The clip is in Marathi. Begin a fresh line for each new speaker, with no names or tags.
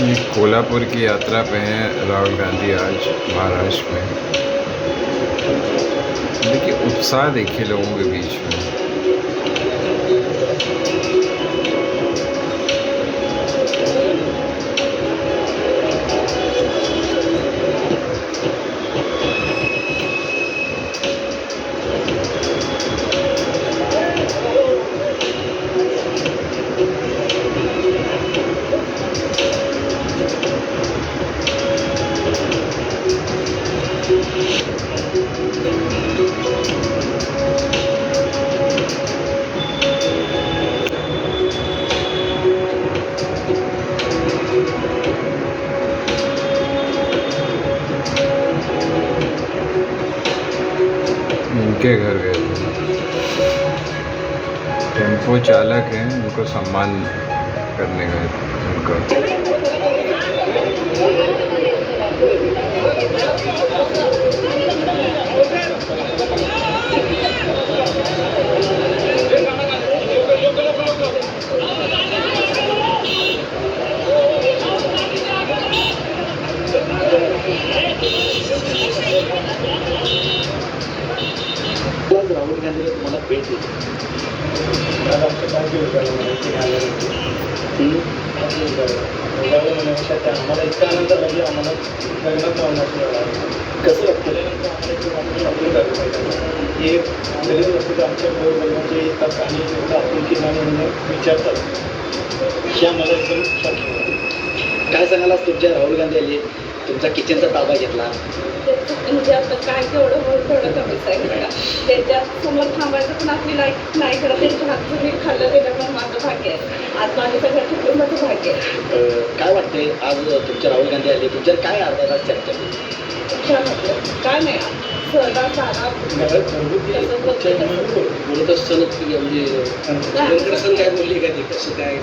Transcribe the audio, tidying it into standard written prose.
ये कोल्हापुर की यात्रा पे हैं राहुल गांधी आज महाराष्ट्र में। देखिए उत्साह देखिए लोगों के बीच में। उनके घर गए थे। टेम्पो चालक हैं, उनको सम्मान करने गए थे उनका।
राहुल गांधी तुम्हाला भेट देतो. आम्हाला इतका आनंद म्हणजे आम्हाला कसं वाटतं हे गरीब असतं तर आमच्या म्हणजे येतात आणि आपुलकीने विचारतात हे आम्हाला एकदम शॉकिंग. काय सांगाल तुमच्या राहुल गांधी आले, तुमचा किचनचा ताबा घेतला,
म्हणजे आता काय तेवढं थोडं कमीच आहे बघा. त्याच्यात समोर थांबायचं पण आपली लाईफ नाही करत. त्यांच्या हातचं मी खाल्लं गेलं पण माझं भाग्य आहे. आज माझं सगळ्या कुटुंबाचं भाग्य आहे.
काय वाटतंय आज तुमच्या राहुल गांधी आले, तुमच्यावर काय अर्धा तास चर्चा केली?
छान वाटलं. काय नाही सहजा साधा
बोलत असताना म्हणजे काय बोलली का ते कसं काय